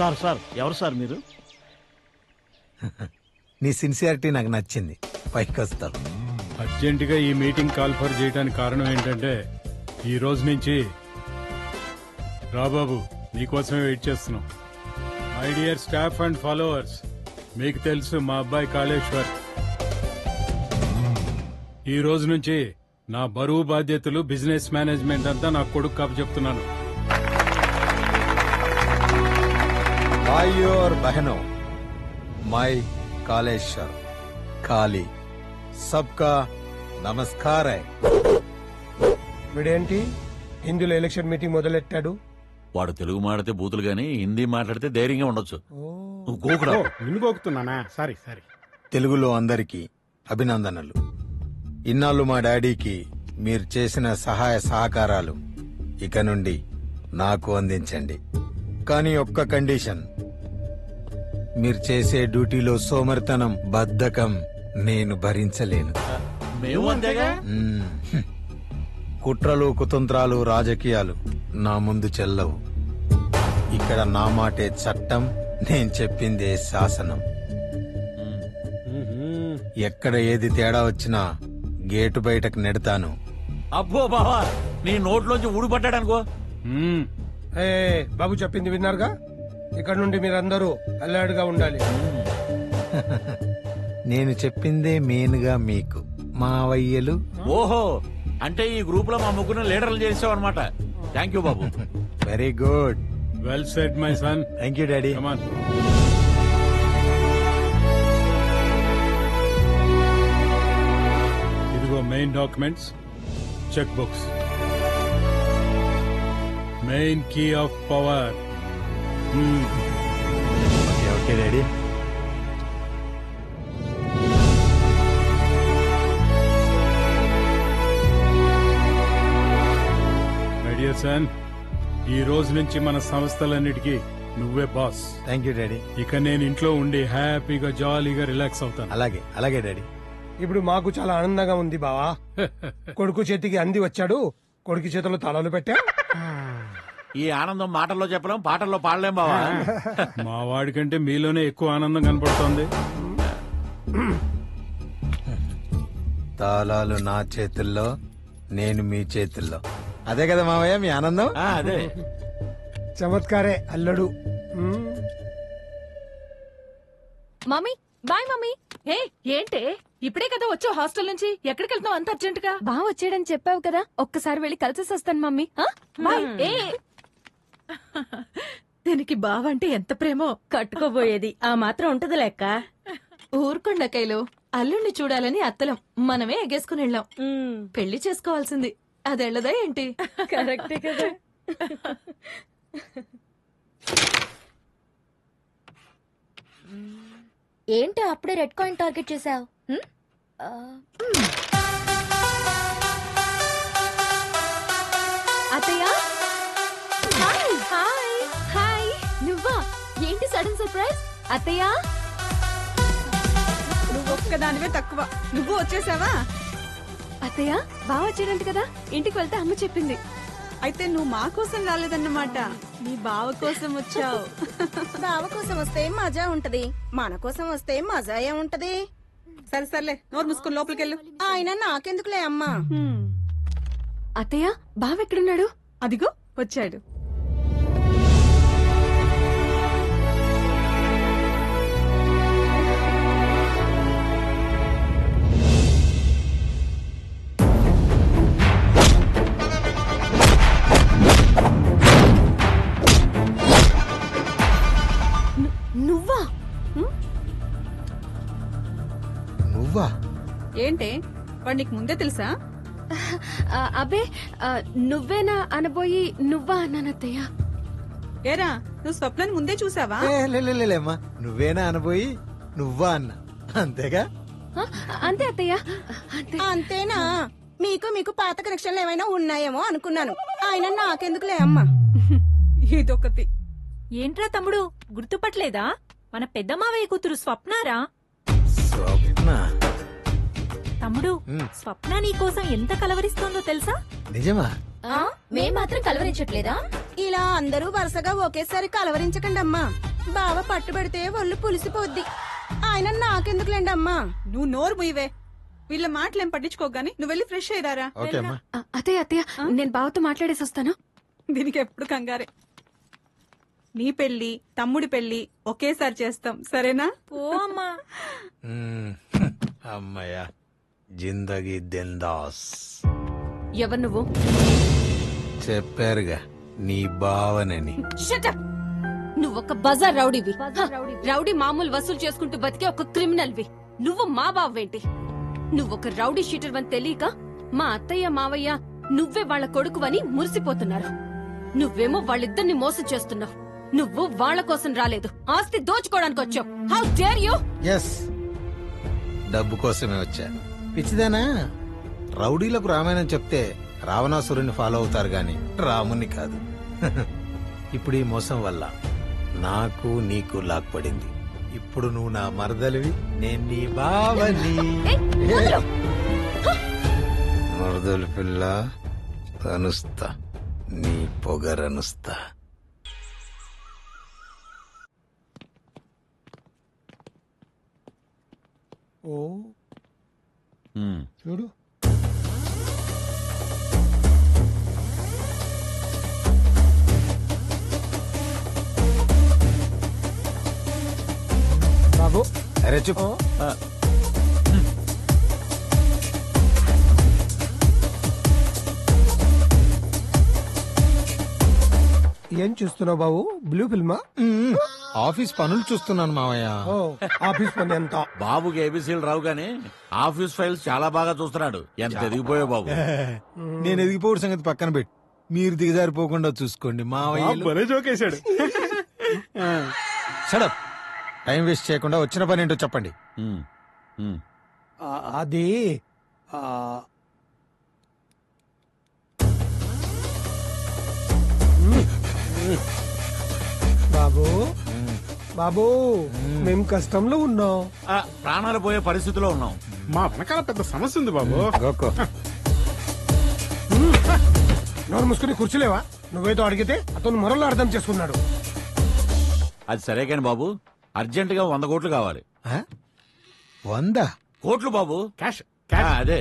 Sir sir ఎవరు sir మీరు? నీ సిన్సియారిటీ నాకు నచ్చింది. పైకి వస్తావు. అర్జెంటుగా ఈ మీటింగ్ కాల్ఫర్ చేయడానికి కారణం ఏంటంటే ఈ రోజు నుంచి రాబాబు నీకోసమే వెయిట్ చేస్తున్నాం. My dear staff and followers, మీకు తెలుసు మా అబ్బాయి కాళేశ్వర్. ఈ రోజు నుంచి నా బరువు బాధ్యతలు, బిజినెస్ మేనేజ్మెంట్ అంతా నా కొడుకు కాపు చెప్తున్నాను. भाई और बहनों, मैं कालेश्वर काली सबका నమస్కార్. వీడేంటి హిందీలో ఎలక్షన్ మీటింగ్ మొదలెట్టాడు? వాడు తెలుగు మాట్లాడితే బూతులు గాని హిందీ మాట్లాడితే ధైర్యంగా ఉండొచ్చు. నిన్ను గోకుతున్నానా? సారీ. తెలుగులో అందరికీ అభినందనలు. ఇన్నాళ్ళు మా డాడీకి మీరు చేసిన సహాయ సహకారాలు ఇక నుండి నాకు అందించండి. కానీ ఒక్క కండిషన్, మీరు చేసే డ్యూటీలో సోమరితనం, బద్ధకం నేను భరించలేను. మేము అంతేగా. కుట్రలు, కుతంత్రాలు, రాజకీయాలు నా ముందు చెల్లవు. ఇక్కడ నా మాటే చట్టం, నేను చెప్పిందే శాసనం. ఎక్కడ ఏది తేడా వచ్చినా గేటు బయటకు నెడతాను. అబ్బో బావా, నీ నోట్లోంచి ఊడిపడ్డాడనుకో. బాబు చెప్పింది విన్నారుగా? ఇక్కడ నుండి మీరందరూ అలర్ట్ గా ఉండాలి. నేను చెప్పిందే మెయిన్గా మీకు మావయ్యలు. ఓహో, అంటే ఈ గ్రూప్ లో మా ముగ్గురు లీడర్లు చేసావు అనమాట. థ్యాంక్ యూ బాబు. Very good. Well said my son. Thank you daddy. Come on. ఇదిగో main documents, check books, main key of power. Okay daddy. My dear son, ఈ రోజు నుంచి మన సంస్థలన్నిటికీ నువ్వే బాస్. Thank you daddy. ఇక నేను ఇంట్లో ఉండి హ్యాపీగా జాలీగా రిలాక్స్ అవుతాను. అలాగే డాడీ. ఇప్పుడు మాకు చాలా ఆనందంగా ఉంది బావా. కొడుకు చేతికి అంది వచ్చాడు, కొడుకు చేతిలో తాళాలు పెట్టా. ఈ ఆనందం మాటల్లో చెప్పలేం, పాటల్లో పాడలేం బావా. మా వాడికంటే మీలోనే ఎక్కువ ఆనందం కనపడుతోంది. తాళాలు నా చేతుల్లో, నేను మీ చేతుల్లో. అదే కదా మావయ్య మీ ఆనందం? అదే చమత్కారే అల్లడు. Mummy bye mummy. హే ఏంటే ఇప్పుడే కదా వచ్చావు హాస్టల్ నుంచి? ఎక్కడికి వెళ్తావు అంత అర్జెంట్ గా? బాగా వచ్చాడని చెప్పావు కదా, ఒక్కసారి వెళ్ళి కలిసేసి వస్తాను మమ్మీ. బాయ్. ఏ దీనికి బావంటే ఎంత ప్రేమో. కట్టుకోబోయేది ఆ మాత్రం ఉంటది లెక్క. ఊరుకొండకైలు, అల్లుణ్ణి చూడాలని అత్తలం మనమే ఎగేసుకుని వెళ్ళాం. పెళ్లి చేసుకోవాల్సింది అదెళ్ళదా ఏంటి? కరెక్టే కదా. ఏంటి అప్పుడే రెడ్ కాయిన్ టార్గెట్ చేసావు? అత్తయ్య హాయ్. హాయ్ నువ్వా? ఏంటి సడన్ సర్ప్రైజ్? అత్తయ్య నువ్వు ఒక్కదానివే తక్కువ, నువ్వు వచ్చేసావా? అత్తయ్య బాగా వచ్చాడంట కదా, ఇంటికి వెళ్తే అమ్మ చెప్పింది. అయితే నువ్వు మా కోసం రాలేదన్నమాట, నీ బావ కోసం వచ్చావు. బావ కోసం వస్తే మజా ఉంటది, మన కోసం వస్తే మజా ఏముంటది? సరే సర్లే, నోరు మూసుకొని లోపలికెళ్ళు. ఆయన నాకెందుకులే అమ్మా. అత్తయ్య బావ ఎక్కడున్నాడు? అదిగో వచ్చాడు. నువ్వా? నువ్వా? ఏంటే వాడు నీకు ముందే తెలుసా? అబ్బే నువ్వేనా అనబోయి నువ్వా అన్నానత్తయ్య. ఏరా నువ్వు స్వప్నాన్ని ముందే చూసావా? లేమ్మా, నువ్వేనా అనబోయి నువ్వా అన్నా, అంతేగా? అంతే అత్తయ్య. అంతేనా? మీకు పాత కనెక్షన్లు ఏమైనా ఉన్నాయేమో అనుకున్నాను. ఆయన నాకెందుకులే అమ్మా. ఇదొకటి. ఏంట్రా తమ్ముడు గుర్తుపట్టలేదా? మన పెద్ద మావయ్య కూతురు స్వప్నారా? స్వప్న? తమ్ముడు స్వప్న నీకోసం ఎంత కలవరిస్తోందో తెలుసా? నిజమా? మేం మాత్రం కలవరించట్లేదా? ఇలా అందరూ వరుసగా ఒకేసారి కలవరించకండి అమ్మా. బావ పట్టుబడితే ఒళ్ళు పులిసిపోద్ది. ఆయన నాకెందుకులేండి అమ్మా. నువ్వు నోరు ముయ్యవే. వీళ్ళ మాటలేం పట్టించుకోగాని నువ్వు వెళ్ళి ఫ్రెష్ అయ్యారా. ఓకే అమ్మా. అత్తయ్య నేను బావతో మాట్లాడేసి వస్తాను. దీనికి ఎప్పుడు కంగారే. నీ పెళ్లి తమ్ముడి పెళ్లి ఒకేసారి చేస్తాం, సరేనా? ఓ అమ్మా. మ్మ్. అమ్మయ్యా, జిందగీ దిల్దాస్. ఎవరు నువ్వు? చెప్పారుగా నీ బావనని. షటప్. నువ్వొక బజార్ రౌడీవి. రౌడీ మామూలు వసూలు చేసుకుంటూ బతికే ఒక క్రిమినల్వి. నువ్వు మా బావేంటి? నువ్వొక రౌడీ షీటర్ అని తెలియక మా అత్తయ్య మావయ్య నువ్వే వాళ్ళ కొడుకువని మురిసిపోతున్నారు. నువ్వేమో వాళ్ళిద్దరిని మోసం చేస్తున్నావు. నువ్వు వాళ్ళ కోసం రాలేదు, ఆస్తి దోచుకోవడానికి వచ్చావు. How dare you! ఎస్, డబ్బు కోసమే వచ్చా. పిచ్చిదానా? రౌడీలకు రామాయణం చెప్తే రావణాసురుని ఫాలో అవుతారు గాని రాముని కాదు. ఇప్పుడు ఈ మోసం వల్ల నాకు నీకు లాక్పడింది. ఇప్పుడు నువ్వు నా మరదలివి, నేను నీ బావని. మరదలు పిల్ల అనుస్తా, నీ పొగరనుస్తా. ఓ చూడు, బాబు. అరే చెప్పు. ఏం చూస్తున్నావు బాబు? బ్లూ ఫిల్మా? ఆఫీస్ పనులు చూస్తున్నాను మావయ్య. ఓ, ఆఫీస్ పని ఎంత? బాబుకి ఏబీసీలు రావు గానీ ఆఫీస్ ఫైల్స్ చాలా బాగా చూస్తున్నాడు. ఎంత ఎదిగిపోయావు బాబు. నేను ఎదిగిపోవడం సంగతి పక్కన పెట్టి మీరు దిగజారిపోకుండా చూసుకోండి మావయ్య. భలే జోకేశాడు. షడప్. టైం వేస్ట్ చేయకుండా వచ్చిన పని ఏంటో చెప్పండి. ఉమ్, ఉమ్. అది ఆ, బాబు బాబు మేము కష్టంలో ఉన్నాం. ఆ, ప్రాణాలు పోయే పరిస్థితిలో ఉన్నాం. మా వెనకాల పెద్ద సమస్య ఉంది బాబు. గోకో. నోరు మూసుకుని కూర్చోలేవా? నువ్వేదో అడిగితే అతను మరొకరు అర్థం చేసుకున్నాడు. అది సరే కాని బాబు, అర్జెంట్ గా 100 కోట్లు కావాలి. 100 కోట్లు బాబు. క్యాష్ ఆ, అదే.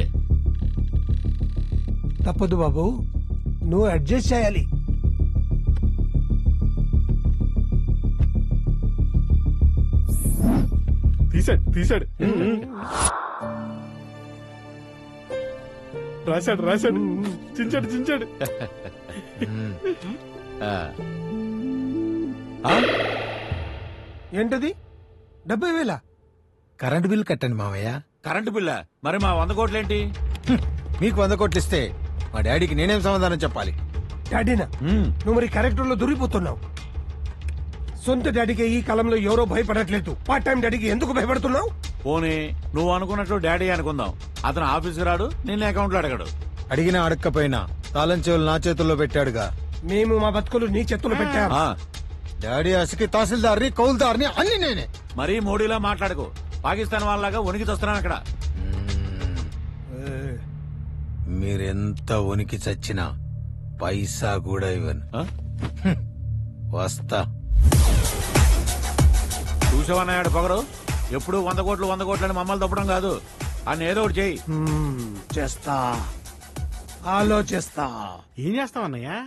తప్పదు బాబు, నువ్వు అడ్జస్ట్ చేయాలి. తీసాడు. రాశాడు. చించాడు. ఆ. ఆ? ఏంటది? 70,000? కరెంట్ బిల్ కట్టండి మావయ్య. కరెంటు బిల్ల? మరి మా 100 కోట్లేంటి? మీకు 100 కోట్లు ఇస్తే మా డాడీకి నేనేం సమాధానం చెప్పాలి? డాడీనా? ఉమ్. నువ్వు మరి క్యారెక్టర్ లో దొరికిపోతున్నావు. సొంత డాడీకి ఈ కాలంలో ఎవరో భయపడట్లేదు. పార్ట్ టైం డాడీకి ఎందుకు భయపడుతున్నావు? పోనీ నువ్వు అనుకున్నట్లు డాడీ అనుకుందాం. అతను ఆఫీస్కి రాడు, నిన్న అకౌంట్ లో అడగడు. అడిగినా అడగకపోయినా తాళం చెవులు నా చేతుల్లో పెట్టాడుగా. మేము మా బతుకులు నీ చేతులు పెట్టాం. ఆ, డాడీ ఆశకి తహసీల్దార్ని కౌల్దార్ని అన్ని నేనే. మరీ మోడీలా మాట్లాడుకో. పాకిస్తాన్ వాళ్ళలాగా వణికి చస్తున్నాను అక్కడ. మీరెంత వణికి చచ్చినా పైసా కూడా ఇవ్వను. ఆ? వస్తా. చూసావన్నాడు పొగరు. ఎప్పుడు 100 కోట్లు అని మమ్మల్ని తప్పడం కాదు. అని ఏదో ఒకటి చెయ్యి. చేస్తా, ఆలోచిస్తా. ఏం చేస్తావన్నయ్యా?